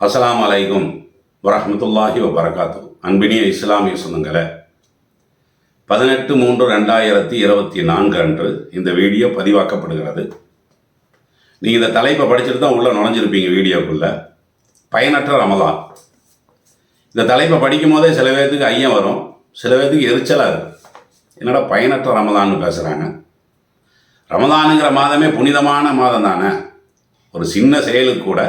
அஸ்ஸலாமு அலைக்கும் வரஹ்மத்துல்லாஹி வபரகாத்து. அன்பினிய இஸ்லாமிய சொந்தங்களே, 18/3/2024 அன்று இந்த வீடியோ பதிவாக்கப்படுகிறது. நீங்கள் இந்த தலைப்பை படிச்சுட்டு தான் உள்ளே நுழைஞ்சிருப்பீங்க வீடியோக்குள்ளே. பயனற்ற ரமலான். இந்த தலைப்பை படிக்கும் போதே சில பேர்த்துக்கு ஐயம் வரும், சில பேர்த்துக்கு எரிச்சலாக இருக்கும். என்னடா பயனற்ற ரமலான்னு பேசுகிறாங்க? ரமலானுங்கிற மாதமே புனிதமான மாதம் தானே. ஒரு சின்ன செயலுக்கு கூட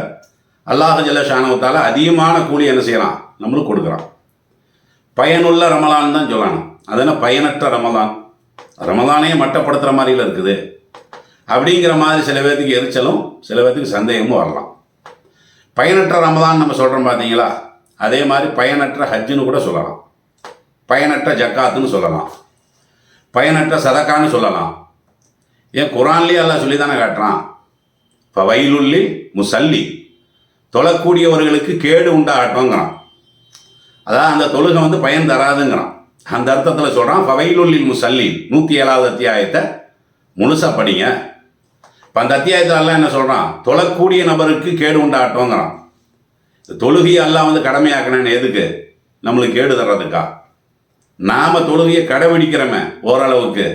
அல்லாஹ் ஜல்ல ஷானஹு அதிகமான கூலி என்ன செய்யலாம், நம்மளுக்கு கொடுக்குறான். பயனுள்ள ரமலான் தான் சொல்லணும். அதனால் பயனற்ற ரமலான், ரமலானையே மட்டப்படுத்துகிற மாதிரியில் இருக்குது அப்படிங்கிற மாதிரி சில பேர்த்துக்கு எரிச்சலும் சில பேர்த்துக்கு சந்தேகமும் வரலாம். பயனற்ற ரமலான் நம்ம சொல்கிறோம் பார்த்தீங்களா, அதே மாதிரி பயனற்ற ஹஜ்ஜுன்னு கூட சொல்லலாம், பயனற்ற ஜக்காத்துன்னு சொல்லலாம், பயனற்ற சதக்கான்னு சொல்லலாம். ஏன் குரான்லேயே அல்லாஹ் சொல்லி தானே காட்டுறான், இப்போ வயலுள்ளி முசல்லி, தொழக்கூடியவர்களுக்கு கேடு உண்டாகட்டோங்கிறான். அதான் அந்த தொழுகை பயன் தராதுங்கிறான். அந்த அர்த்தத்தில் சொல்கிறான் ஃபவைலுல்லில் முசல்லி. 107வது அத்தியாயத்தை முழுசாக படிங்க. இப்போ அந்த அத்தியாயத்தில் எல்லாம் என்ன சொல்கிறான், தொழக்கூடிய நபருக்கு கேடு உண்டாகட்டோங்கிறான். தொழுகையை எல்லாம் கடமையாக்கணுன்னு எதுக்கு, நம்மளுக்கு கேடு தர்றதுக்கா? நாம் தொழுகையை கடைபிடிக்கிறோமே ஓரளவுக்கு,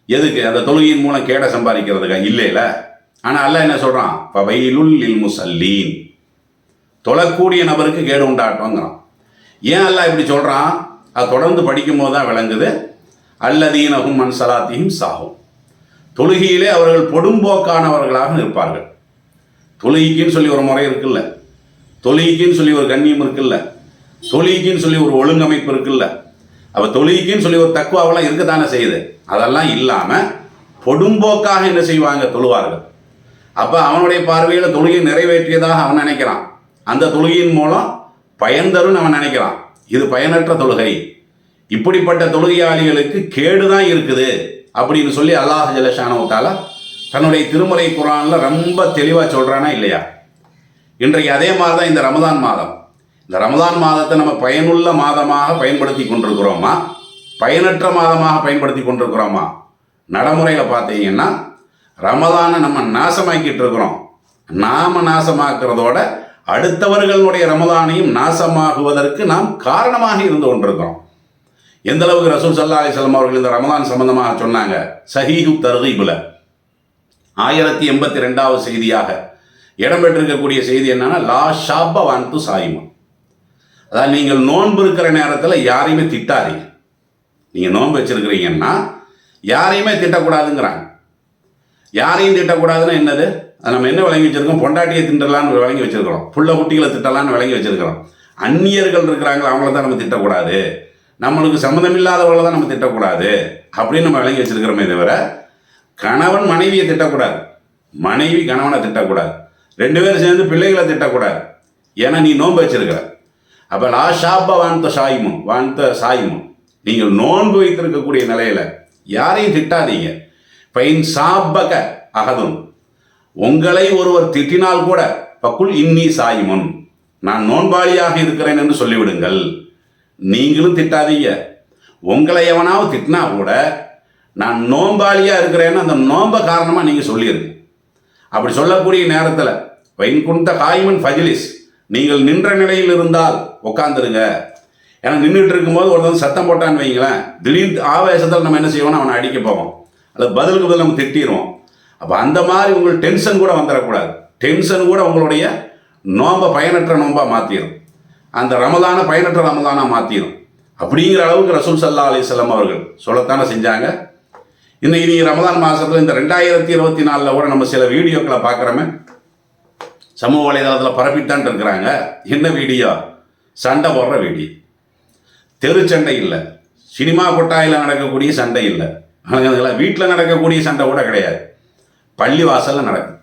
எதுக்கு? அந்த தொழுகையின் மூலம் கேடை சம்பாதிக்கிறதுக்கா? இல்லைல்ல. ஆனால் அல்லாஹ் என்ன சொல்கிறான், ஃபவைலுல்லில் முசல்லீன், தொழக்கூடிய நபருக்கு கேடு உண்டாட்டோங்கிறான். ஏன் அல்லாஹ் இப்படி சொல்கிறான்? அது தொடர்ந்து படிக்கும் போது தான் விளங்குது. அல்லதீனஹும் அன் ஸலாத்திஹிம் சாஹூன், தொழுகையிலே அவர்கள் பொடும்போக்கானவர்களாக இருப்பார்கள். தொழுகைக்குன்னு சொல்லி ஒரு முறை இருக்குல்ல, தொழுகைக்குன்னு சொல்லி ஒரு கண்ணியம் இருக்குல்ல, தொழுகைக்குன்னு சொல்லி ஒரு ஒழுங்கமைப்பு இருக்குல்ல, அப்போ தொழுகைக்குன்னு சொல்லி ஒரு தக்குவாவெல்லாம் இருக்கத்தானே செய்யுது. அதெல்லாம் இல்லாமல் பொடும்போக்காக என்ன செய்வாங்க, தொழுவார்கள். அப்போ அவனுடைய பார்வையில் தொழுகை நிறைவேற்றியதாக அவன் நினைக்கிறான். அந்த தொழுகையின் மூலம் பயன் தரும்னு அவன் நினைக்கிறான். இது பயனற்ற தொழுகை. இப்படிப்பட்ட தொழுகையாளிகளுக்கு கேடு தான் இருக்குது அப்படின்னு சொல்லி அல்லாஹ் ஜல்ல ஷானஹு தஆலா தன்னுடைய திருமறை குர்ஆனில் ரொம்ப தெளிவாக சொல்கிறானா இல்லையா? இன்றைக்கு அதே மாதிரி தான் இந்த ரமதான் மாதம். இந்த ரமதான் மாதத்தை நம்ம பயனுள்ள மாதமாக பயன்படுத்தி கொண்டிருக்கிறோமா, பயனற்ற மாதமாக பயன்படுத்தி கொண்டிருக்கிறோமா? நடைமுறையில் பார்த்தீங்கன்னா ரமதானை நம்ம நாசமாக்கிட்டு இருக்கிறோம். நாம் நாசமாக்குறதோட அடுத்தவர்களுடைய ரமதானையும் நாசமாகுவதற்கு நாம் காரணமாக இருந்து கொண்டிருக்கிறோம். எந்த அளவுக்கு ரசூல் ஸல்லல்லாஹு அலைஹி வஸல்லம் அவர்கள் இந்த ரமதான் சம்பந்தமாக சொன்னாங்க. சஹீஹு தர்கீபுல 1082வது செய்தியாக இடம்பெற்றிருக்கக்கூடிய செய்தி என்னன்னா, லா ஷாப்ப வான்து சாயிமா, அதாவது நீங்கள் நோன்பு இருக்கிற நேரத்தில் யாரையுமே திட்டாதீங்க. நீங்கள் நோன்பு வச்சிருக்கிறீங்கன்னா யாரையுமே திட்டக்கூடாதுங்கிறாங்க. யாரையும் திட்டக்கூடாதுன்னா என்னது? அது நம்ம என்ன விளங்கி வச்சுருக்கோம், பொண்டாட்டியை திட்டலான்னு விளங்கி வச்சுருக்கிறோம், புள்ள குட்டிகளை திட்டலான்னு விளங்கி வச்சுருக்கிறோம். அந்நியர்கள் இருக்கிறாங்களோ அவங்கள தான் நம்ம திட்டக்கூடாது, நம்மளுக்கு சம்மந்தமில்லாதவர்களை தான் நம்ம திட்டக்கூடாது அப்படின்னு நம்ம விளங்கி வச்சுருக்கிறோமே தவிர கணவன் மனைவியை திட்டக்கூடாது, மனைவி கணவனை திட்டக்கூடாது, 2 பேரும் சேர்ந்து பிள்ளைகளை திட்டக்கூடாது. ஏன்னா நீ நோன்பு வச்சிருக்கிற. அப்போ லா ஷாப்ப வான்த சாயிமும், நீங்கள் நோன்பு வைத்திருக்கக்கூடிய நிலையில் யாரையும் திட்டாதீங்க. பைன் சாப்பக அகதும், உங்களை ஒருவர் திட்டினால் கூட பக்குல் இன்னி சாயிமுன், நான் நோன்பாளியாக இருக்கிறேன் என்று சொல்லிவிடுங்கள். நீங்களும் திட்டாதீங்க. உங்களை எவனாவது திட்டினா கூட நான் நோன்பாளியாக இருக்கிறேன்னு அந்த நோன்பை காரணமாக நீங்கள் சொல்லிடுங்க. அப்படி சொல்லக்கூடிய நேரத்தில் வைன் குந்த காய்மன் ஃபஜிலிஸ், நீங்கள் நின்ற நிலையில் இருந்தால் உட்காந்துருங்க. ஏன்னா நின்றுட்டு இருக்கும்போது ஒருத்தன் சத்தம் போட்டான்னு வைங்களேன், திடீர்னு ஆவேசத்தில் நம்ம என்ன செய்வோம்னா அவனை அடிக்க போவோம், அல்லது பதிலுக்கு பதில் நம்ம திட்டிடுவோம். அப்போ அந்த மாதிரி உங்களுக்கு டென்ஷன் கூட வந்துடக்கூடாது. டென்ஷன் கூட உங்களுடைய நோன்பை பயனற்ற நோன்பாக மாற்றிடும், அந்த ரமதானை பயனற்ற ரமதானாக மாற்றிடும். அப்படிங்கிற அளவுக்கு ரசூல் ஸல்லல்லாஹு அலைஹி வஸல்லம் அவர்கள் சொல்லத்தானே செஞ்சாங்க. இன்னைக்கு ரமதான் மாதத்தில் இந்த 2024 கூட நம்ம சில வீடியோக்களை பார்க்குறோமே, சமூக வலைதளத்தில் பரப்பித்தான் இருக்கிறாங்க. என்ன வீடியோ? சண்டை போடுற வீடியோ. தெரு சண்டை இல்லை, சினிமா கொட்டாயில் நடக்கக்கூடிய சண்டை இல்லை, வீட்டில் நடக்கக்கூடிய சண்டை கூட கிடையாது, பள்ளி வாசலில் நடக்குது,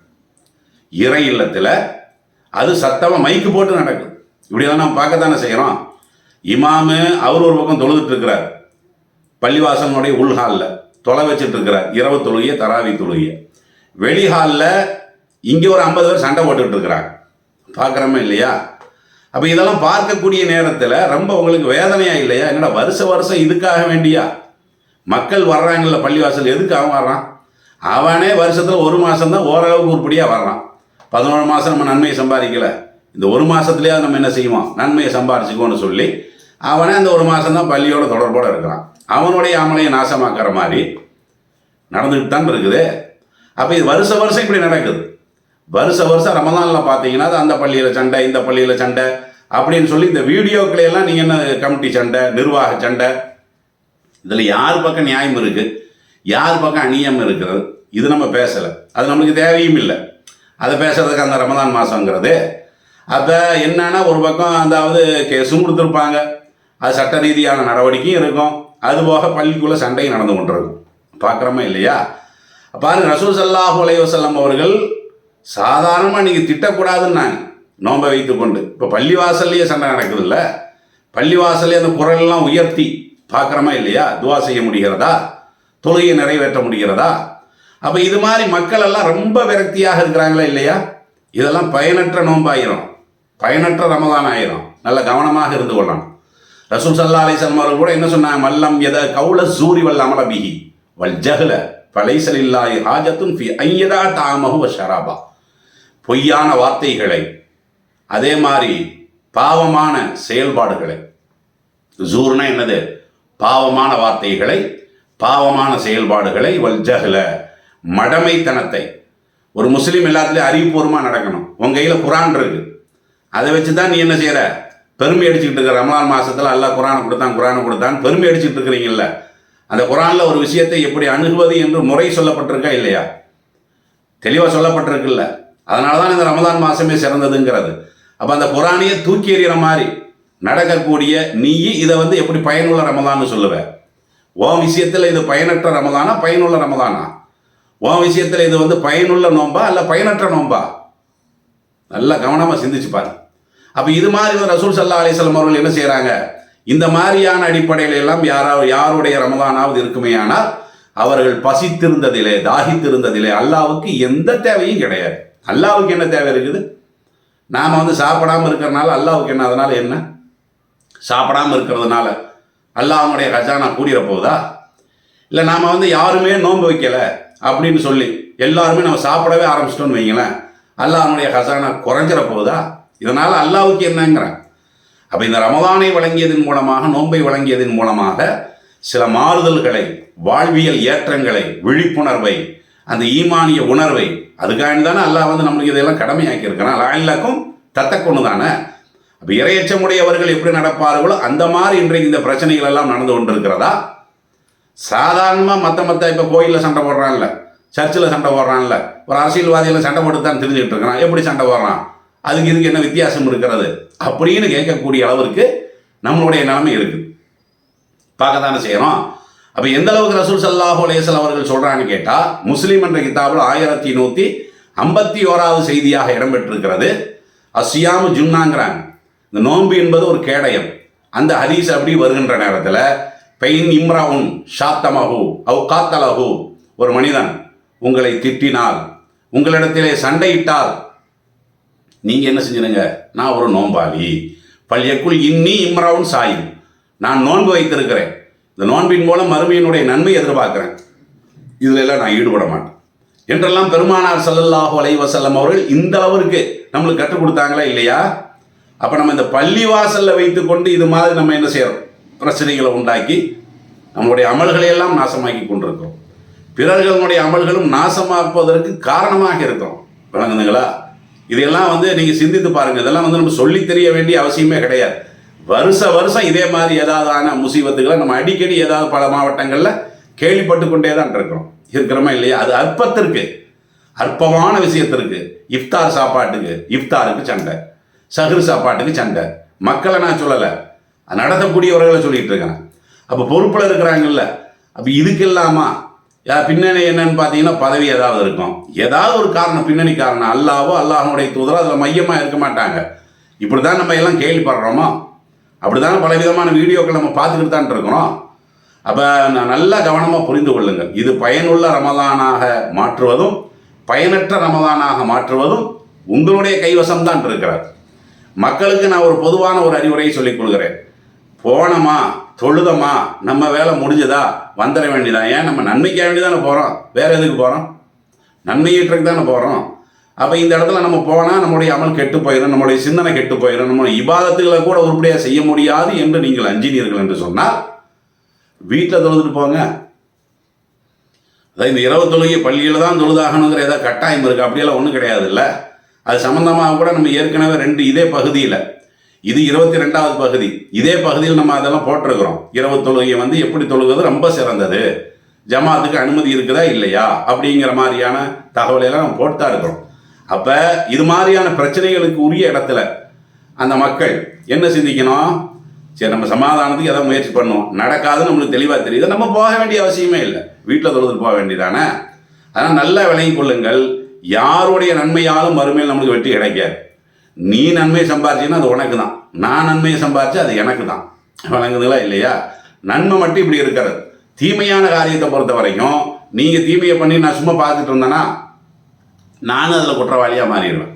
இறை இல்லத்தில் அது சத்தமாக மைக்கு போட்டு நடக்குது. இப்படியெல்லாம் நம்ம பார்க்கத்தானே செய்கிறோம். இமாமு அவர் ஒரு பக்கம் தொழுதுட்டு இருக்கிறார், பள்ளிவாசலுடைய உள்ஹாலில் தொலை வச்சுட்டு இருக்கிறார், இரவு தொழுகையை தராவி தொழுகையை. வெளிஹாலில் இங்கே ஒரு 50 பேர் சண்டை போட்டுக்கிட்டு இருக்கிறாங்க, பார்க்குறோமே இல்லையா? அப்போ இதெல்லாம் பார்க்கக்கூடிய நேரத்தில் ரொம்ப உங்களுக்கு வேதனையாக இல்லையா? என்னடா வருஷம் இதுக்காக வேண்டியா மக்கள் வர்றாங்கல்ல பள்ளிவாசல், எதுக்கு அவன் வர்றான்? அவனே வருஷத்தில் 1 மாதம் தான் ஓரளவுக்கு உருப்படியாக வர்றான். 11 மாதம் நம்ம நன்மையை சம்பாதிக்கலை, இந்த ஒரு மாதத்துலேயே நம்ம என்ன செய்வோம், நன்மையை சம்பாரிச்சுக்கோன்னு சொல்லி அவனே அந்த ஒரு மாதம்தான் பள்ளியோட தொடர்போடு இருக்கிறான். அவனுடைய அமலையை நாசமாக்குற மாதிரி நடந்துக்கிட்டு தான் இருக்குது. அப்போ இது வருஷம் இப்படி நடக்குது. வருஷம் ரமதானில் பார்த்தீங்கன்னா அந்த பள்ளியில் சண்டை, இந்த பள்ளியில் சண்டை அப்படின்னு சொல்லி இந்த வீடியோக்களையெல்லாம் நீங்கள் என்ன கமிட்டி சண்டை, நிர்வாக சண்டை, இதில் யார் பக்கம் நியாயம் இருக்குது, யார் பக்கம் அநியாயம் இருக்கிறது, இது நம்ம பேசலை. அது நம்மளுக்கு தேவையும் இல்லை அதை பேசுறதுக்கு அந்த ரமதான் மாதங்கிறது. அப்போ என்னன்னா ஒரு பக்கம் அதாவது கேஸும் கொடுத்துருப்பாங்க, அது சட்ட ரீதியான நடவடிக்கையும் இருக்கும், அதுபோக பள்ளிக்குள்ளே சண்டையும் நடந்து கொண்டிருக்கும். பார்க்குறோமா இல்லையா? பாருங்க, ரசூல் ஸல்லல்லாஹு அலைஹி வஸல்லம் அவர்கள் சாதாரணமாக நீங்கள் திட்டக்கூடாதுன்னாங்க நோன்பை வைத்து கொண்டு. இப்போ பள்ளிவாசல்லையே சண்டை நடக்குது இல்லை, பள்ளிவாசல்லே அந்த குரலெல்லாம் உயர்த்தி பார்க்குறோமா இல்லையா? துவா செய்ய முடிகிறதா, தொழுகையை நிறைவேற்ற முடிகிறதா? அப்போ இது மாதிரி மக்கள் எல்லாம் ரொம்ப விரக்தியாக இருக்கிறாங்களா இல்லையா? இதெல்லாம் பயனற்ற நோம்பாயிரும், பயனற்ற ரமதான் ஆயிரும். நல்ல கவனமாக இருந்து கொள்ளணும். ரசூல் ஸல்லல்லாஹு அலைஹி வஸல்லம் அவர்கள் கூட என்ன சொன்னாங்க, மல்லம் எத கவுல சூரி வல் அமல பிஹி வல் ஜஹல ஃபலைஸலில்லாஹி ஹாஜத்துன் ஃபி ஐயதா தாமஹு வ ஷராபா. பொய்யான வார்த்தைகளை, அதே மாதிரி பாவமான செயல்பாடுகளை, ஜூர்னா என்னது, பாவமான வார்த்தைகளை, பாவமான செயல்பாடுகளை, வல் ஜஹல மடமைத்தனத்தை. ஒரு முஸ்லீம் எல்லாத்துலேயும் அறிவுபூர்வமாக நடக்கணும். உங்கள் கையில் குரான் இருக்கு, அதை வச்சு தான் நீ என்ன செய்கிற, பெருமை அடிச்சுக்கிட்டு இருக்கிற. ரமலான் மாதத்தில் அல்லாஹ் குரானை கொடுத்தான் பெருமை அடிச்சுட்டு இருக்கிறீங்கல்ல. அந்த குரானில் ஒரு விஷயத்தை எப்படி அணுகுவது என்று முறை சொல்லப்பட்டிருக்கா இல்லையா? தெளிவாக சொல்லப்பட்டிருக்குல்ல. அதனால தான் இந்த ரமலான் மாதமே சிறந்ததுங்கிறது. அப்போ அந்த குரானையே தூக்கி எறிகிற மாதிரி நடக்கக்கூடிய நீ இதை எப்படி பயனுள்ள ரமலான்னு சொல்லுவேன்? உன் விஷயத்தில் இது பயனற்ற ரமலானா பயனுள்ள ரமலானா? உன் விஷயத்தில் இது பயனுள்ள நோன்பா இல்லை பயனற்ற நோன்பா? நல்லா கவனமாக சிந்திச்சு பாரு. அப்போ இது மாதிரி ரசூல் ஸல்லல்லாஹு அலைஹி வஸல்லம் அவர்கள் என்ன செய்கிறாங்க, இந்த மாதிரியான அடிப்படையில எல்லாம் யாருடைய ரமலானாவது இருக்குமேயானால் அவர்கள் பசித்திருந்ததிலே, தாகித்திருந்ததிலே அல்லாஹ்வுக்கு எந்த தேவையும் கிடையாது. அல்லாஹ்வுக்கு என்ன தேவை இருக்குது? நாம் சாப்பிடாமல் இருக்கிறனால அல்லாஹ்வுக்கு என்ன? அதனால என்ன? சாப்பிடாமல் இருக்கிறதுனால அல்லாஹ்வுடைய கஜானா கூடிற போகுதா? இல்லை நாம் யாருமே நோன்பு வைக்கலை அப்படின்னு சொல்லி எல்லாருமே நம்ம சாப்பிடவே ஆரம்பிச்சிட்டோன்னு வைங்களேன், அல்லாஹ்வுடைய கஜானா குறைஞ்சிட போகுதா? இதனால் அல்லாஹ்வுக்கு என்னங்கிறேன். அப்போ இந்த ரமதானை வழங்கியதன் மூலமாக, நோன்பை வழங்கியதன் மூலமாக சில மாறுதல்களை, வாழ்வியல் ஏற்றங்களை, விழிப்புணர்வை, அந்த ஈமானிய உணர்வை, அதுக்காக தானே அல்லாஹ் நம்மளுக்கு இதெல்லாம் கடமையாக்கி இருக்கிறான். எல்லாக்கும் தத்தக்கொண்டு தானே. அப்போ இறையச்சமுடையவர்கள் எப்படி நடப்பார்களோ அந்த மாதிரி இன்றைக்கு இந்த பிரச்சனைகள் எல்லாம் நடந்து கொண்டிருக்கிறதா? சாதாரணமாக மற்ற இப்போ கோயிலில் சண்டை போடுறான்ல, சர்ச்சில் சண்டை போடுறான்ல, ஒரு அரசியல்வாதியில் சண்டை போட்டு தான் தெரிஞ்சுக்கிட்டு இருக்கிறான். எப்படி சண்டை போடுறான், அதுக்கு இதுக்கு என்ன வித்தியாசம் இருக்கிறது அப்படின்னு கேட்கக்கூடிய அளவிற்கு நம்மளுடைய நிலைமை இருக்குது. பார்க்க தானே செய்யணும். அப்போ எந்த அளவுக்கு ரசூல் ஸல்லல்லாஹு அலைஹி வஸல்லம் அவர்கள் சொல்கிறான்னு கேட்டால், முஸ்லீம் என்ற கிதாபில் 1151வது செய்தியாக இடம்பெற்றிருக்கிறது. அஸ்யாமு ஜுன்னாங்கிறாங்க. இந்த நோன்பு என்பது ஒரு கேடயம். அந்த ஹதீஸ் அப்படி வருகின்ற நேரத்தில் பெயின் இம்ராவுன் ஷாத்தமஹு அவ் காத்தலஹு, ஒரு மனிதன் உங்களை திட்டினால், உங்களிடத்திலே சண்டையிட்டால் நீங்கள் என்ன செஞ்சிருங்க, நான் ஒரு நோன்பாளி, பள்ளியக்குள் இன்னி இம்ராவுன் சாயும், நான் நோன்பு வைத்திருக்கிறேன், இந்த நோன்பின் மூலம் மறுமையினுடைய நன்மை எதிர்பார்க்கிறேன், இதில் எல்லாம் நான் ஈடுபட மாட்டேன் என்றெல்லாம் பெருமானார் ஸல்லல்லாஹு அலைஹி வஸல்லம் அவர்கள் இந்த அளவிற்கு நம்மளுக்கு கற்றுக் கொடுத்தாங்களா இல்லையா? அப்போ நம்ம இந்த பள்ளிவாசலில் வைத்துக்கொண்டு இது மாதிரி நம்ம என்ன செய்கிறோம், பிரச்சனைகளை உண்டாக்கி நம்மளுடைய அமல்களை எல்லாம் நாசமாக்கி கொண்டிருக்கிறோம். பிறர்களுடைய அமல்களும் நாசமாக்குவதற்கு காரணமாக இருக்கிறோம். விளங்குதுங்களா? இதெல்லாம் நீங்கள் சிந்தித்து பாருங்கள். இதெல்லாம் நம்ம சொல்லி தெரிய வேண்டிய அவசியமே கிடையாது. வருஷம் இதே மாதிரி ஏதாவதான முசீபத்துகளை நம்ம அடிக்கடி ஏதாவது பல மாவட்டங்களில் கேள்விப்பட்டு கொண்டே தான் இருக்கிறோமா இல்லையா? அது அற்பத்திற்கு, அற்பமான விஷயத்திற்கு, இஃப்தார் சாப்பாட்டுக்கு, இஃப்தாருக்கு சண்டை, சஹர் சாப்பாட்டுக்கு சண்டை. மக்களை நான் சொல்லலை, நடத்தக்கூடியவர்களை சொல்லிகிட்டு இருக்கிறேன். அப்போ பொறுப்பில் இருக்கிறாங்கல்ல, அப்போ இதுக்கு இல்லாமல் பின்னணி என்னன்னு பார்த்தீங்கன்னா பதவி ஏதாவது இருக்கும், ஏதாவது ஒரு காரணம், பின்னணி காரணம். அல்லாஹ்வோ அல்லாஹ்வுடைய தூதரோ அதில் மையமாக இருக்க மாட்டாங்க. இப்படி தான் நம்ம எல்லாம் கேள்விப்படுறோமோ, அப்படி தானே பல விதமான வீடியோக்கள் நம்ம பார்த்துக்கிட்டு தான் இருக்கிறோம். அப்போ நல்லா கவனமாக புரிந்து கொள்ளுங்கள். இது பயனுள்ள ரமதானாக மாற்றுவதும் பயனற்ற ரமதானாக மாற்றுவதும் உங்களுடைய கைவசம்தான் இருக்கிறார். மக்களுக்கு நான் ஒரு பொதுவான ஒரு அறிவுரையை சொல்லிக் கொள்கிறேன். போனோமா, தொழுதமா, நம்ம வேலை முடிஞ்சதா, வந்துட வேண்டியதான். ஏன் நம்ம நன்மைக்காக வேண்டி தானே போகிறோம், வேறு எதுக்கு போகிறோம்? நன்மை ஈட்டுறதுக்கு தானே போகிறோம். அப்போ இந்த இடத்துல நம்ம போனால் நம்முடைய அமல் கெட்டு போயிடும், நம்முடைய சிந்தனை கெட்டு போயிடும், நம்மளுடைய இபாதத்துகளை கூட உருப்படியாக செய்ய முடியாது என்று நீங்கள் அஞ்சினீர்கள் என்று சொன்னால் வீட்டில் தொழுதுட்டு போங்க. அதாவது இந்த இரவு தொழுகை பள்ளியில் தான் தொழுதாகணுங்கிற ஏதாவது கட்டாயம் இருக்குது, அப்படியெல்லாம் ஒன்றும் கிடையாது. இல்லை, அது சம்மந்தமாக கூட நம்ம ஏற்கனவே இதே பகுதியில், இது 22வது பகுதி, இதே பகுதியில் நம்ம அதெல்லாம் போட்டிருக்கிறோம். இரவு தொழுகை எப்படி தொழுகிறது ரொம்ப சிறந்தது, ஜமாத்துக்கு அனுமதி இருக்குதா இல்லையா அப்படிங்கிற மாதிரியான தகவலையெல்லாம் நம்ம போட்டு தான் இருக்கிறோம். அப்போ இது மாதிரியான பிரச்சனைகளுக்கு உரிய இடத்துல அந்த மக்கள் என்ன சிந்திக்கணும்? சரி, நம்ம சமாதானத்துக்கு எதாவது முயற்சி பண்ணுவோம், நடக்காதுன்னு நம்மளுக்கு தெளிவாக தெரியுது, நம்ம போக வேண்டிய அவசியமே இல்லை, வீட்டில் தொழுதுட்டு போக வேண்டியதானே. அதனால் நல்லா விளங்கிக் கொள்ளுங்கள், யாருடைய நன்மையாலும் மறுமையில் நம்மளுக்கு வெற்றி கிடைக்காது. நீ நன்மை சம்பாரிச்சின்னா அது உனக்கு தான், நான் நன்மையை சம்பாரிச்சா அது எனக்கு தான். வழங்குதுங்களா இல்லையா? நன்மை மட்டும் இப்படி இருக்கிறது. தீமையான காரியத்தை பொறுத்த வரைக்கும் நீங்கள் தீமையை பண்ணி நான் சும்மா பார்த்துட்டு இருந்தேன்னா நானும் அதில் குற்றவாளியாக மாறிடுவேன்.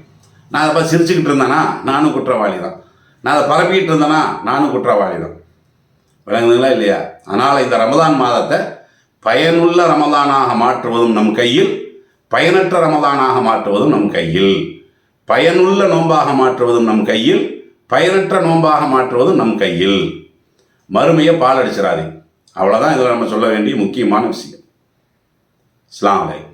நான் அதை பார்த்து சிரிச்சுக்கிட்டு இருந்தேன்னா நானும் குற்றவாளி தான். நான் அதை பரப்பிக்கிட்டு இருந்தேன்னா நானும் குற்றவாளி தான். விளங்குதுங்களா இல்லையா? அதனால் இந்த ரமதான் மாதத்தை பயனுள்ள ரமதானாக மாற்றுவதும் நம் கையில், பயனற்ற ரமதானாக மாற்றுவதும் நம் கையில். பயனுள்ள நோன்பாக மாற்றுவதும் நம் கையில், பயனற்ற நோன்பாக மாற்றுவதும் நம் கையில். மறுமையை பால் அடிச்சிடாதீங்க. அவ்வளோதான் இதில் நம்ம சொல்ல வேண்டிய முக்கியமான விஷயம். அஸ்ஸலாமு அலைக்கும்.